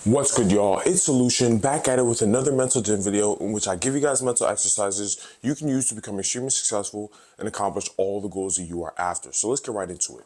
What's good, y'all? It's Solution back at it with another mental gym video in which I give you guys mental exercises you can use to become extremely successful and accomplish all the goals that you are after. So let's get right into it.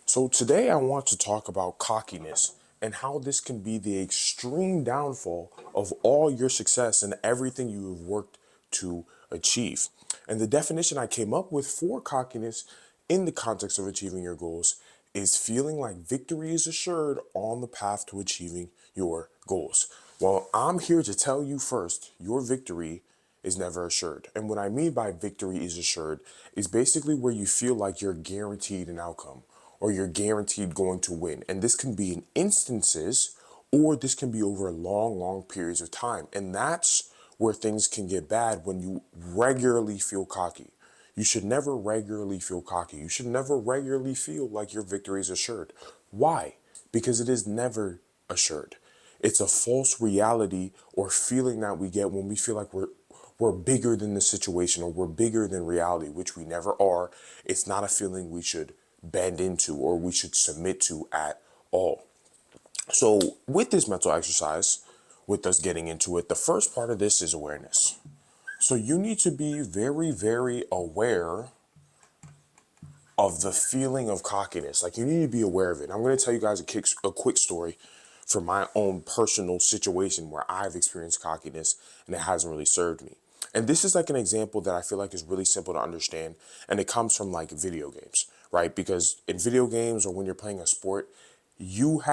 So today I want to talk about cockiness and how this can be the extreme downfall of all your success and everything you have worked to achieve. And the definition I came up with for cockiness in the context of achieving your goals is feeling like victory is assured on the path to achieving your goals. Well, I'm here to tell you first, your victory is never assured. And what I mean by victory is assured is basically where you feel like you're guaranteed an outcome or you're guaranteed going to win. And this can be in instances or this can be over long periods of time. And that's where things can get bad when you regularly feel cocky. You should never regularly feel cocky. You should never regularly feel like your victory is assured. Why? Because it is never assured. It's a false reality or feeling that we get when we feel like we're bigger than the situation or we're bigger than reality, which we never are. It's not a feeling we should bend into or we should submit to at all. So with this mental exercise, with us getting into it, the first part of this is awareness. So you need to be very aware of the feeling of cockiness. Like you need to be aware of it. I'm going to tell you guys a quick story from my own personal situation where I've experienced cockiness and it hasn't really served me. And this is like an example that I feel like is really simple to understand. And it comes from like video games, right? Because in video games or when you're playing a sport, you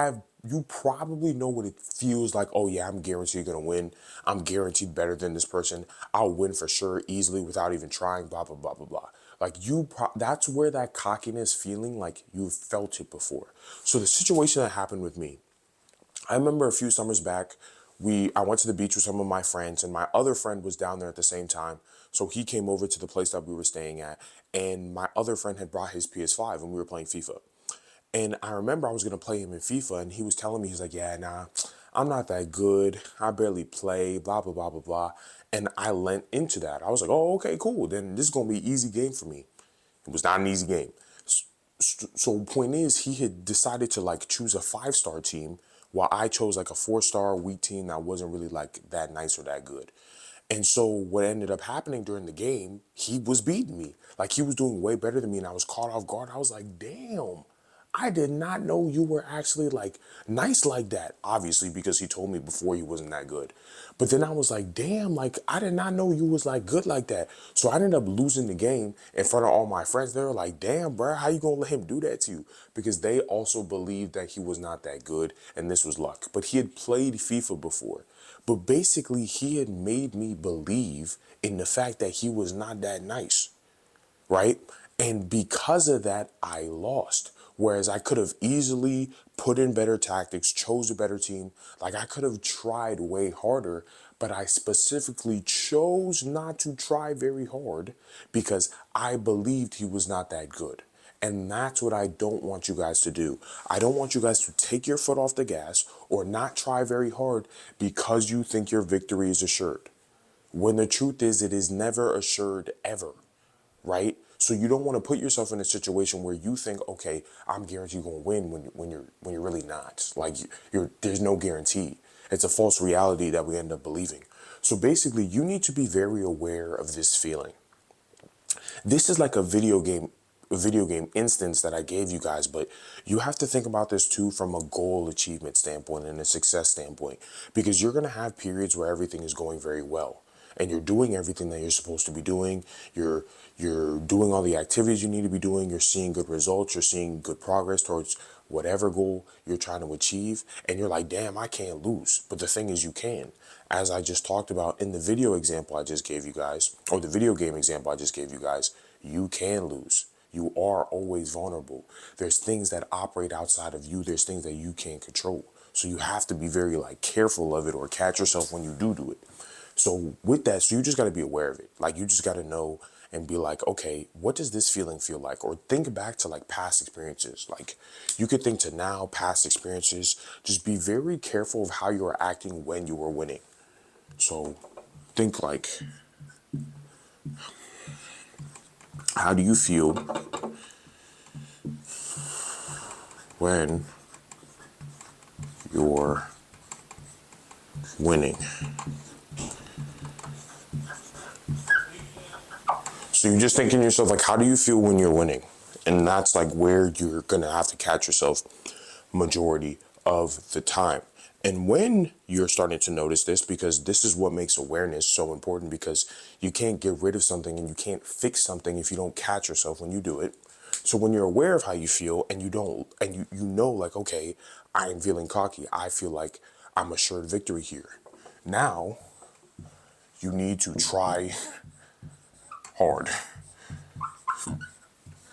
probably know what it feels like. Oh yeah, I'm guaranteed gonna win. I'm guaranteed better than this person. I'll win for sure easily without even trying, blah, blah, blah, blah, blah. Like that's where that cockiness feeling, like you've felt it before. So the situation that happened with me, I remember a few summers back, I went to the beach with some of my friends and my other friend was down there at the same time. So he came over to the place that we were staying at and my other friend had brought his PS5 and we were playing FIFA. And I remember I was going to play him in FIFA and he was telling me, he's like, yeah, nah, I'm not that good. I barely play, blah, blah, blah, blah, blah. And I lent into that. I was like, oh, okay, cool. Then this is going to be an easy game for me. It was not an easy game. So point is, he had decided to like choose a 5-star team while I chose like a 4-star weak team that wasn't really like that nice or that good. And so what ended up happening during the game, he was beating me. Like he was doing way better than me and I was caught off guard. I was like, damn, I did not know you were actually like nice like that. Obviously, because he told me before he wasn't that good. But then I was like, damn, like I did not know you was like good like that. So I ended up losing the game in front of all my friends. They were like, damn, bro, how you gonna let him do that to you? Because they also believed that he was not that good and this was luck. But he had played FIFA before. But basically, he had made me believe in the fact that he was not that nice, right? And because of that, I lost. Whereas I could have easily put in better tactics, chose a better team. Like I could have tried way harder, but I specifically chose not to try very hard because I believed he was not that good. And that's what I don't want you guys to do. I don't want you guys to take your foot off the gas or not try very hard because you think your victory is assured. When the truth is, it is never assured ever, right? So you don't want to put yourself in a situation where you think, okay, I'm guaranteed you're going to win when you're really not. Like there's no guarantee. It's a false reality that we end up believing. So basically, you need to be very aware of this feeling. This is like a video game instance that I gave you guys, but you have to think about this too from a goal achievement standpoint and a success standpoint, because you're going to have periods where everything is going very well and you're doing everything that you're supposed to be doing. You're doing all the activities you need to be doing. You're seeing good results. You're seeing good progress towards whatever goal you're trying to achieve. And you're like, damn, I can't lose. But the thing is, you can. As I just talked about in the video example I just gave you guys, or the video game example I just gave you guys, you can lose. You are always vulnerable. There's things that operate outside of you. There's things that you can't control. So you have to be very like careful of it or catch yourself when you do it. So with that, so you just got to be aware of it. Like you just got to know and be like, okay, what does this feeling feel like? Or think back to like past experiences. Like you could think to now past experiences. Just be very careful of how you are acting when you were winning. So think like, how do you feel when you're winning. So you're just thinking to yourself, like, how do you feel when you're winning? And that's like where you're gonna have to catch yourself majority of the time. And when you're starting to notice this, because this is what makes awareness so important, because you can't get rid of something and you can't fix something if you don't catch yourself when you do it. So when you're aware of how you feel and you don't, and you know, like, okay, I am feeling cocky. I feel like I'm assured victory here. Now you need to try hard.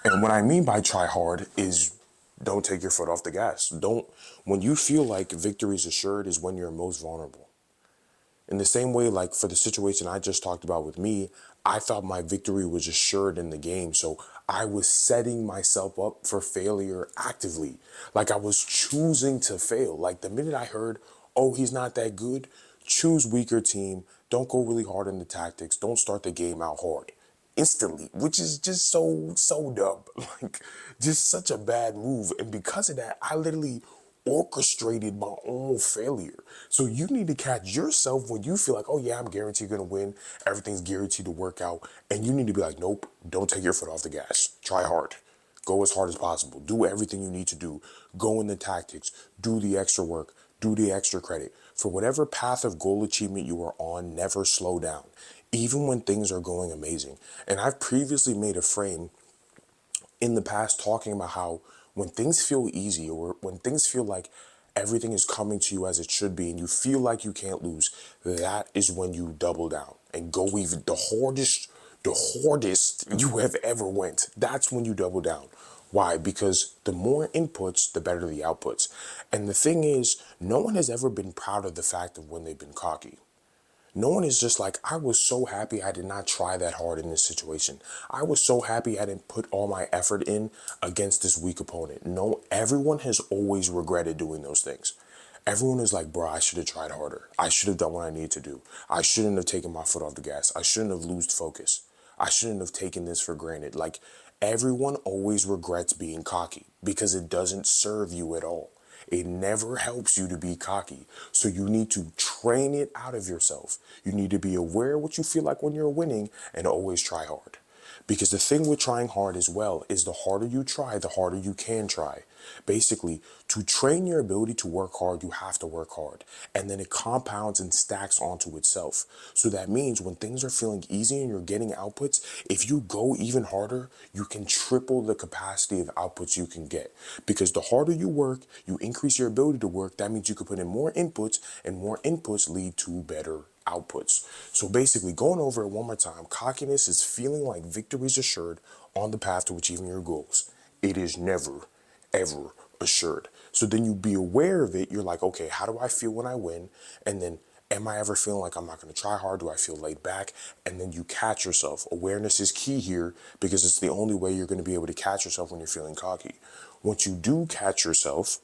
And what I mean by try hard is don't take your foot off the gas. Don't, when you feel like victory is assured is when you're most vulnerable. In the same way, like for the situation I just talked about with me, I thought my victory was assured in the game. So I was setting myself up for failure actively. Like I was choosing to fail. Like the minute I heard, oh, he's not that good, choose weaker team. Don't go really hard in the tactics. Don't start the game out hard instantly, which is just so dumb. Like just such a bad move. And because of that, I literally orchestrated my own failure. So you need to catch yourself when you feel like, oh yeah, I'm guaranteed gonna win. Everything's guaranteed to work out. And you need to be like, nope, don't take your foot off the gas. Try hard. Go as hard as possible. Do everything you need to do. Go in the tactics. Do the extra work. Do the extra credit. For whatever path of goal achievement you are on, never slow down, even when things are going amazing. And I've previously made a frame in the past talking about how when things feel easy or when things feel like everything is coming to you as it should be and you feel like you can't lose, that is when you double down and go even the hardest you have ever went. That's when you double down. Why? Because the more inputs, the better the outputs. And the thing is, no one has ever been proud of the fact of when they've been cocky. No one is just like, I was so happy I did not try that hard in this situation. I was so happy I didn't put all my effort in against this weak opponent. No, everyone has always regretted doing those things. Everyone is like, bro, I should have tried harder. I should have done what I need to do. I shouldn't have taken my foot off the gas. I shouldn't have lost focus. I shouldn't have taken this for granted. Like, everyone always regrets being cocky because it doesn't serve you at all. It never helps you to be cocky. So you need to train it out of yourself. You need to be aware of what you feel like when you're winning and always try hard. Because the thing with trying hard as well is the harder you try, the harder you can try. Basically, to train your ability to work hard, you have to work hard. And then it compounds and stacks onto itself. So that means when things are feeling easy and you're getting outputs, if you go even harder, you can triple the capacity of outputs you can get. Because the harder you work, you increase your ability to work. That means you can put in more inputs, and more inputs lead to better outputs. So basically, going over it one more time, cockiness is feeling like victory is assured on the path to achieving your goals. It is never, ever assured. So then you be aware of it. You're like, okay, how do I feel when I win? And then, am I ever feeling like I'm not going to try hard? Do I feel laid back? And then you catch yourself. Awareness is key here because it's the only way you're going to be able to catch yourself when you're feeling cocky. Once you do catch yourself,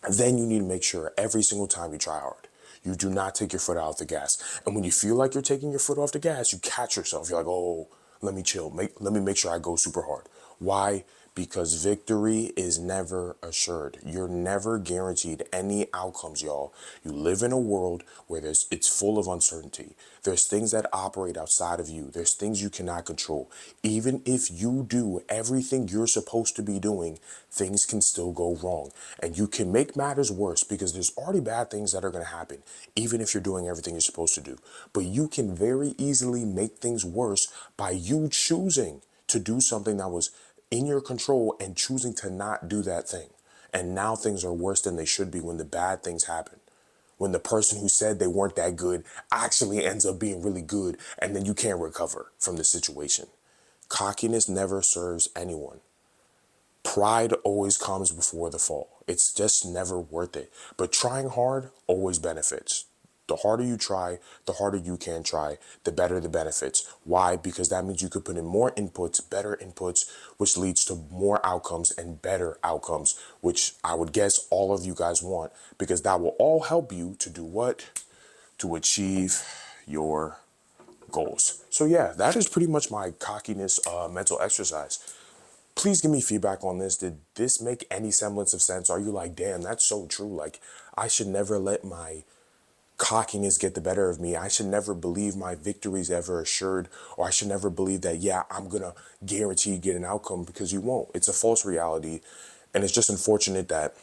then you need to make sure every single time you try hard, you do not take your foot out of the gas. And when you feel like you're taking your foot off the gas, you catch yourself. You're like, oh, let me chill. Let me make sure I go super hard. Why? Because victory is never assured. You're never guaranteed any outcomes, y'all. You live in a world where it's full of uncertainty. There's things that operate outside of you. There's things you cannot control. Even if you do everything you're supposed to be doing, things can still go wrong. And you can make matters worse because there's already bad things that are going to happen, even if you're doing everything you're supposed to do. But you can very easily make things worse by you choosing to do something that was in your control and choosing to not do that thing. And now things are worse than they should be when the bad things happen. When the person who said they weren't that good actually ends up being really good, and then you can't recover from the situation. Cockiness never serves anyone. Pride always comes before the fall. It's just never worth it. But trying hard always benefits. The harder you try, the harder you can try, the better the benefits. Why? Because that means you could put in more inputs, better inputs, which leads to more outcomes and better outcomes, which I would guess all of you guys want, because that will all help you to do what? To achieve your goals. So yeah, that is pretty much my cockiness mental exercise. Please give me feedback on this. Did this make any semblance of sense? Are you like, damn, that's so true? Like, I should never let my cockiness get the better of me. I should never believe my victory's ever assured, or I should never believe that, yeah, I'm gonna guarantee you get an outcome, because you won't. It's a false reality. And it's just unfortunate that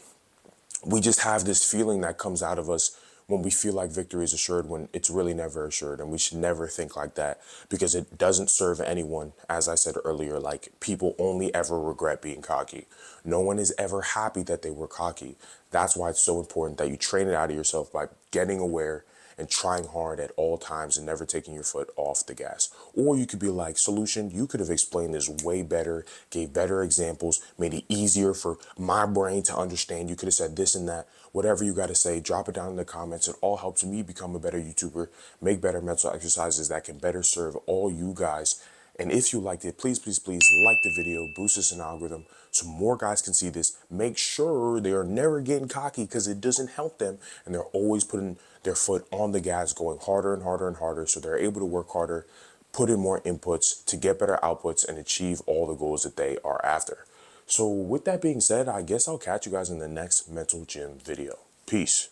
we just have this feeling that comes out of us when we feel like victory is assured, when it's really never assured. And we should never think like that, because it doesn't serve anyone. As I said earlier, like, people only ever regret being cocky. No one is ever happy that they were cocky. That's why it's so important that you train it out of yourself by getting aware and trying hard at all times and never taking your foot off the gas. Or you could be like, Solution, you could have explained this way better, gave better examples, made it easier for my brain to understand. You could have said this and that. Whatever you got to say, drop it down in the comments. It all helps me become a better YouTuber, make better mental exercises that can better serve all you guys. And if you liked it, please, please, please like the video, boost us an algorithm so more guys can see this. Make sure they are never getting cocky, because it doesn't help them. And they're always putting their foot on the gas, going harder and harder and harder, so they're able to work harder, put in more inputs to get better outputs and achieve all the goals that they are after. So with that being said, I guess I'll catch you guys in the next Mental Gym video. Peace.